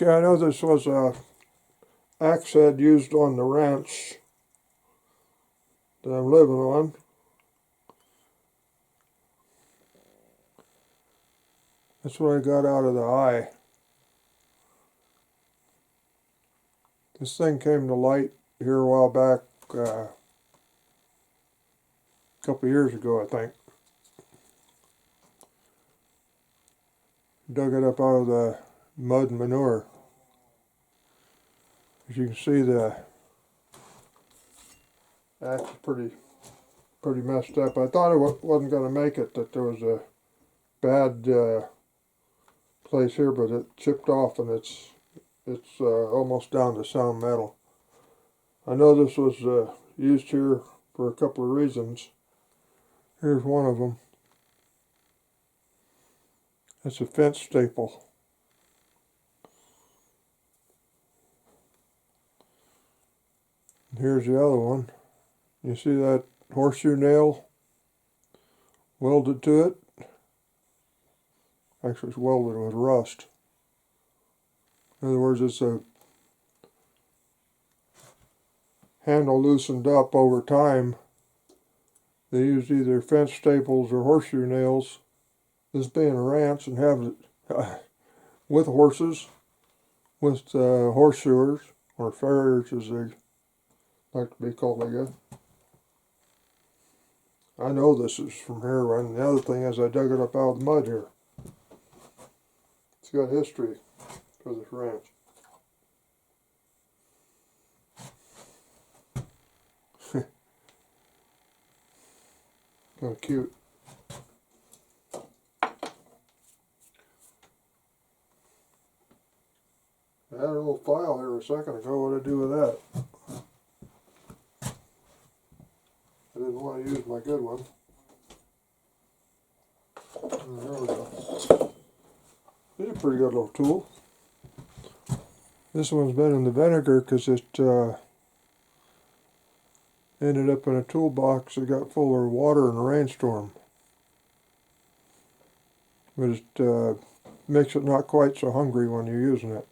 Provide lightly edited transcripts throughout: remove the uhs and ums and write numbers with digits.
Okay, I know this was a axe head used on the ranch that I'm living on. That's what I got out of the eye. This thing came to light here a while back, a couple of years ago, I think. Dug it up out of the mud and manure. As you can see, the axe is pretty messed up. I thought it wasn't going to make it, that there was a bad place here, but it chipped off and it's almost down to sound metal. I know this was used here for a couple of reasons. Here's one of them. It's a fence staple. And here's the other one. You see that horseshoe nail welded to it? Actually, it's welded with rust. In other words, it's a handle loosened up over time. They used either fence staples or horseshoe nails. This being a ranch and having it with horses, with horseshoers, or farriers as they like to be called, I guess. I know this is from here, and the other thing is I dug it up out of the mud here. It's got history for this ranch. Kind of cute. I had a little file here a second ago. What did I do with that? I didn't want to use my good one. There we go. This is a pretty good little tool. This one's been in the vinegar because it ended up in a toolbox that got full of water in a rainstorm. But it makes it not quite so hungry when you're using it.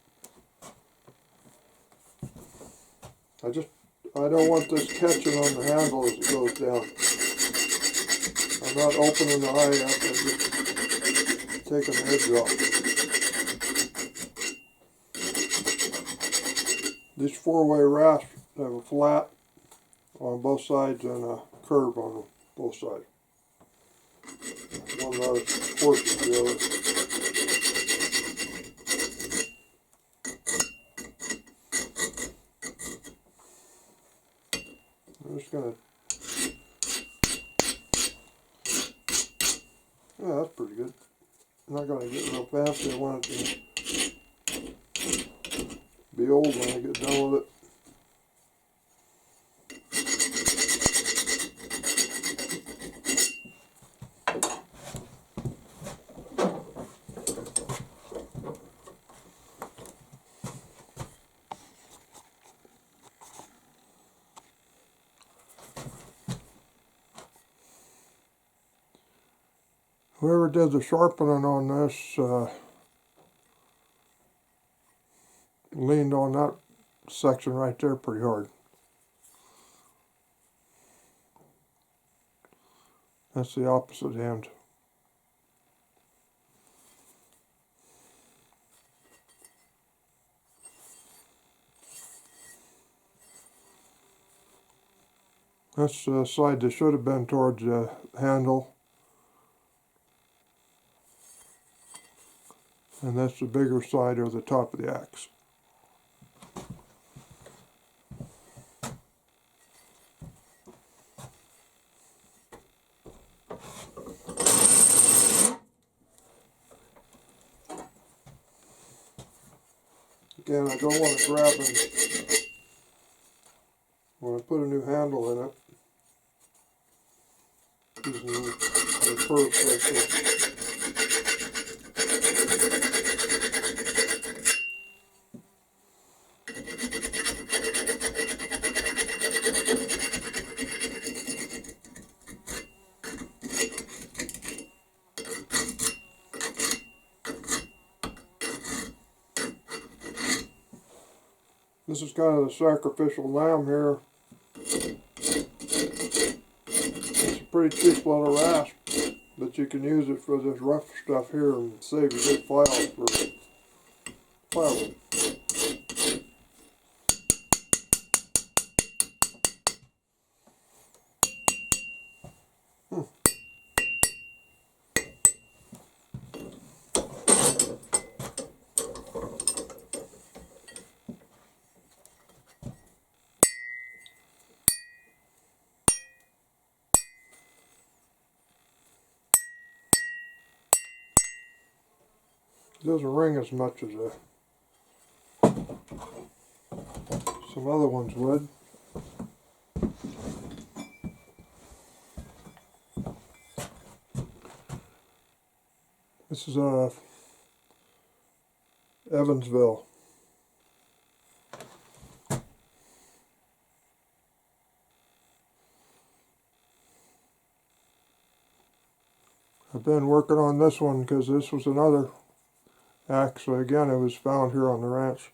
I don't want this catching on the handle as it goes down. I'm not opening the eye up, I'm just taking the edge off. These four-way rasps have a flat on both sides and a curve on both sides. One not as coarse as the other. I'm just going to... Yeah, that's pretty good. I'm not going to get real fancy. I want it to be old when I get done with it. Whoever did the sharpening on this leaned on that section right there pretty hard. That's the opposite end. That's the side that should have been towards the handle. And that's the bigger side of the top of the axe. Again, I don't want to grab them when I put a new handle in it. Using the curves like this. This is kind of the sacrificial lamb here. It's a pretty cheap little rasp, but you can use it for this rough stuff here and save a good file for firewood. It doesn't ring as much as some other ones would. This is Evansville. I've been working on this one because this was another. Actually, again, it was found here on the ranch.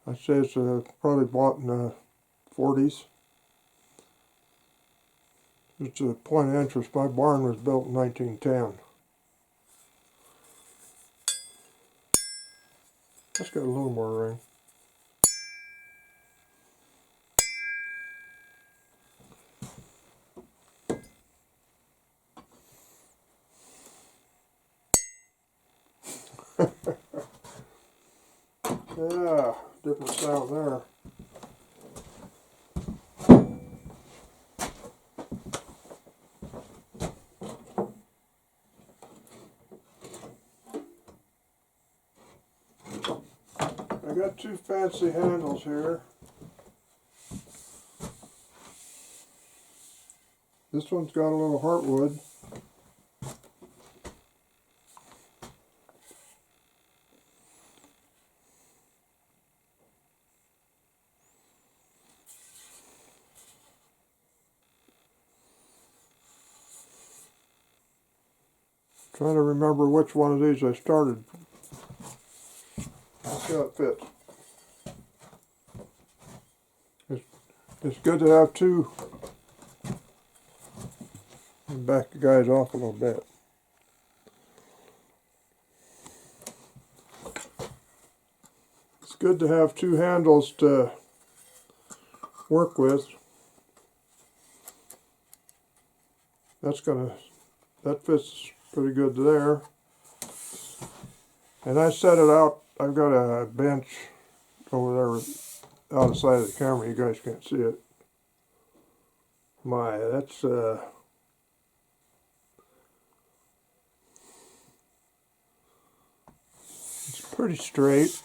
I'd say it's probably bought in the 40s. It's a point of interest. My barn was built in 1910. That's got a little more ring. Yeah, different sound there. I got two fancy handles here. This one's got a little heartwood. Trying to remember which one of these I started. Let's see how it fits. It's good to have two. And back the guys off a little bit. It's good to have two handles to work with. That fits pretty good there. And I set it out. I've got a bench over there out of sight of the camera. You guys can't see it. My, that's it's pretty straight.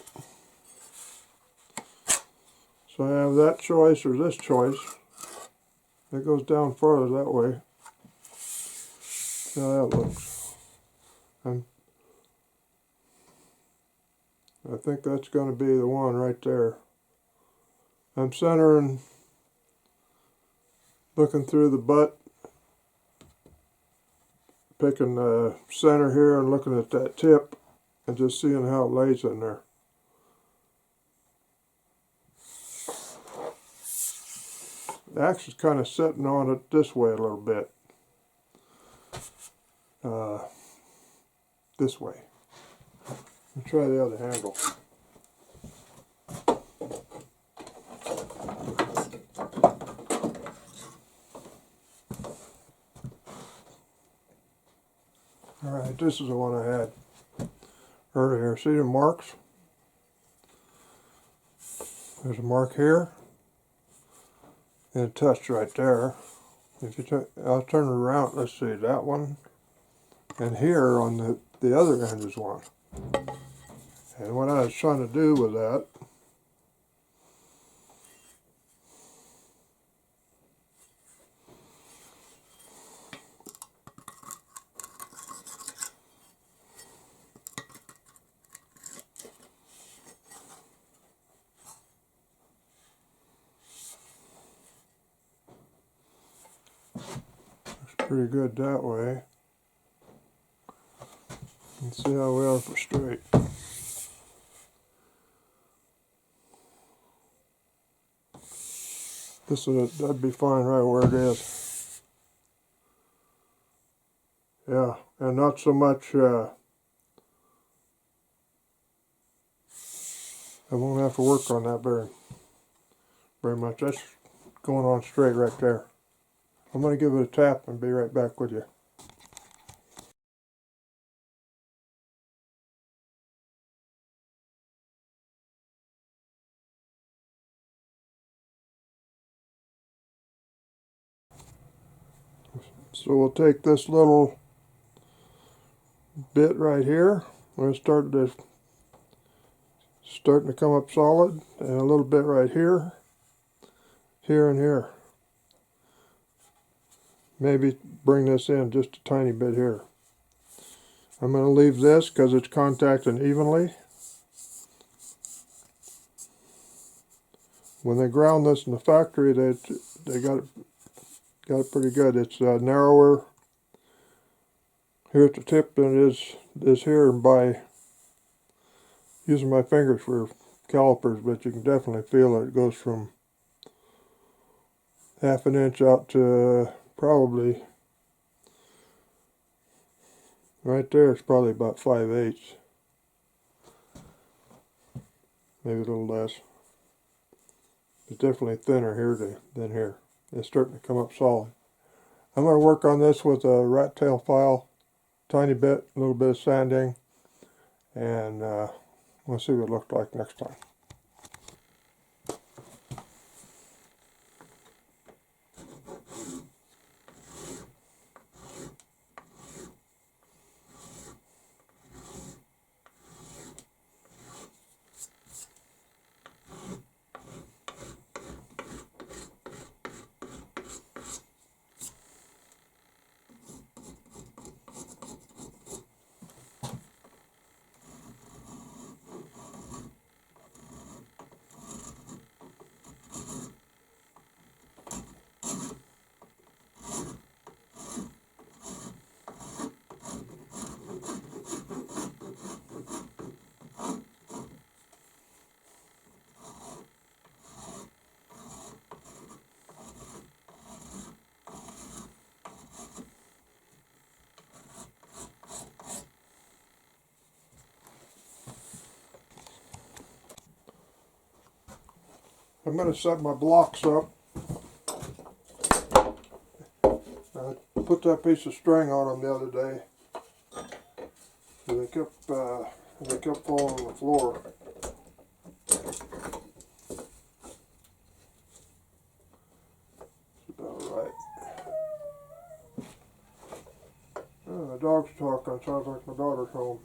So I have that choice or this choice. It goes down farther that way. See how that looks. I think that's going to be the one right there. I'm centering, looking through the butt, picking the center here and looking at that tip and just seeing how it lays in there. The axe is kind of sitting on it this way a little bit. This way. Let's try the other handle. Alright, this is the one I had earlier. See the marks? There's a mark here and a touch right there. If you I'll turn it around. Let's see, that one. And here on the other end is one. And what I was trying to do with that looks pretty good that way. Let's see how we are for straight. That'd be fine right where it is. Yeah, and not so much, I won't have to work on that very much. That's going on straight right there. I'm going to give it a tap and be right back with you. So we'll take this little bit right here. We're starting to come up solid, and a little bit right here, here and here. Maybe bring this in just a tiny bit here. I'm going to leave this because it's contacting evenly. When they ground this in the factory, they got it pretty good. It's narrower here at the tip than it is here, and by using my fingers for calipers, but you can definitely feel it. It goes from half an inch out to probably right there. It's probably about 5/8, maybe a little less. It's definitely thinner here than here. It's starting to come up solid. I'm going to work on this with a rat tail file, tiny bit, a little bit of sanding, and we'll see what it looks like next time. I'm going to set my blocks up. I put that piece of string on them the other day, and they kept falling on the floor. It's about right. Oh, the dog's talking. Sounds like my daughter's home.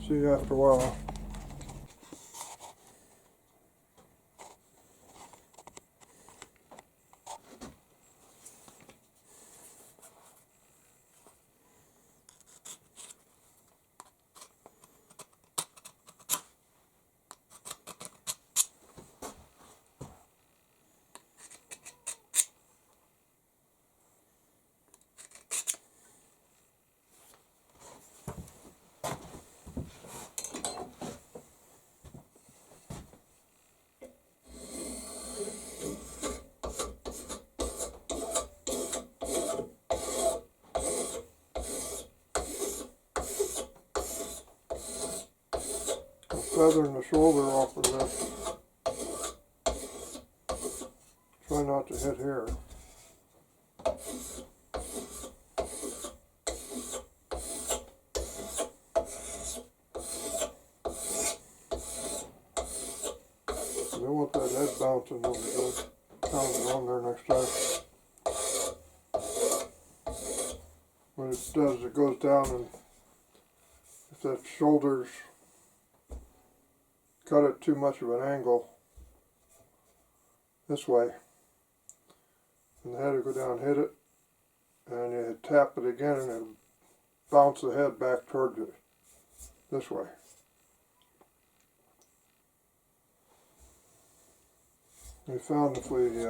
See you after a while. Feathering the shoulder off of this. Try not to hit here. You don't want that head bouncing when it goes pounding on there next time. What it does is it goes down, and if that shoulder's cut it too much of an angle this way, and the head will go down and hit it, and you tap it again and it'll bounce the head back towards it this way. We found if we make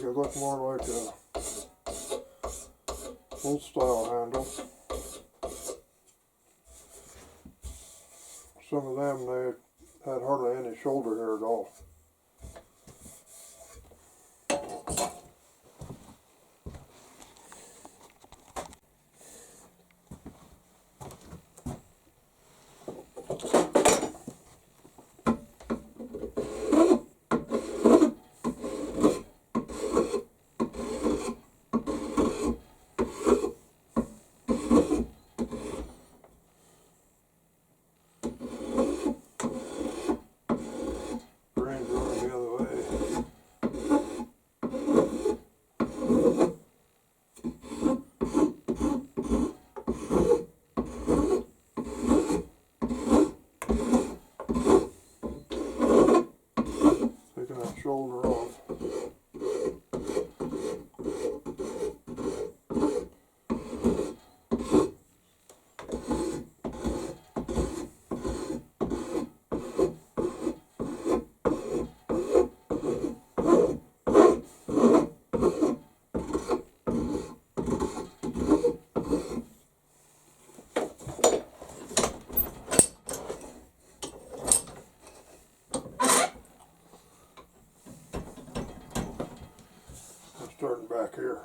it look more like a old style handle. Some of them, they had hardly any shoulder hair at all. Grain's running the other way. Taking that shoulder off. I'm starting back here.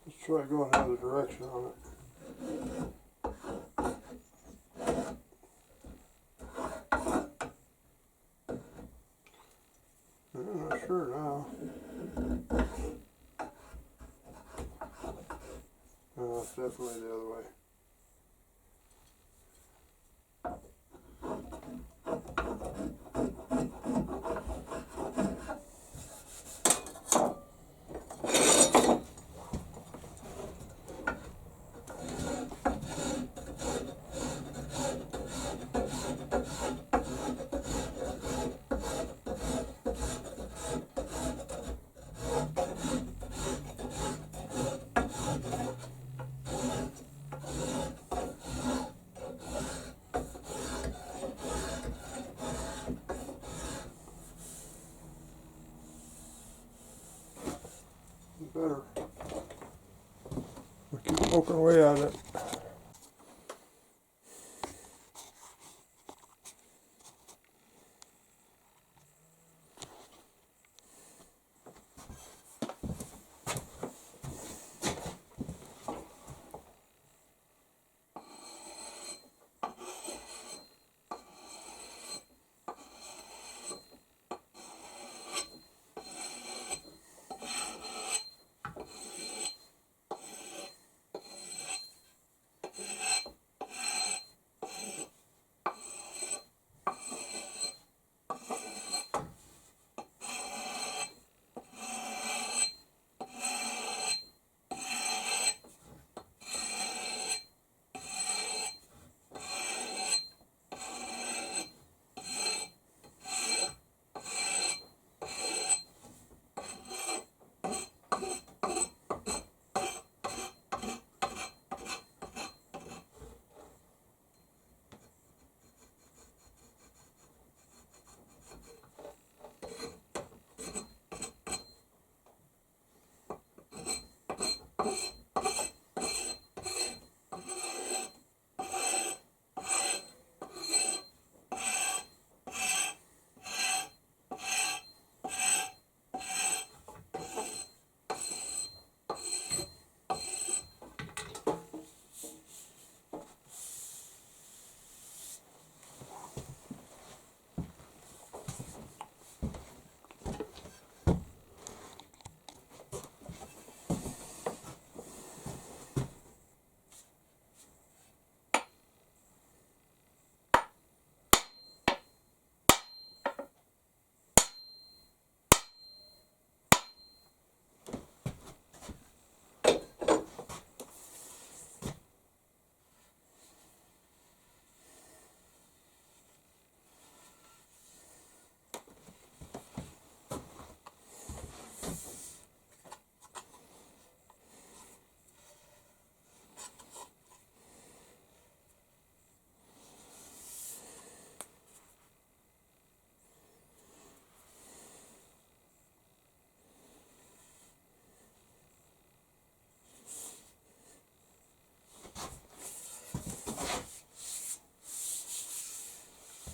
Let's try going another direction on it. I'm not sure now. No, it's definitely the other way. Better. We keep poking away at it.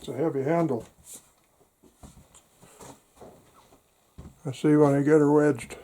It's a heavy handle. I see when I get her wedged.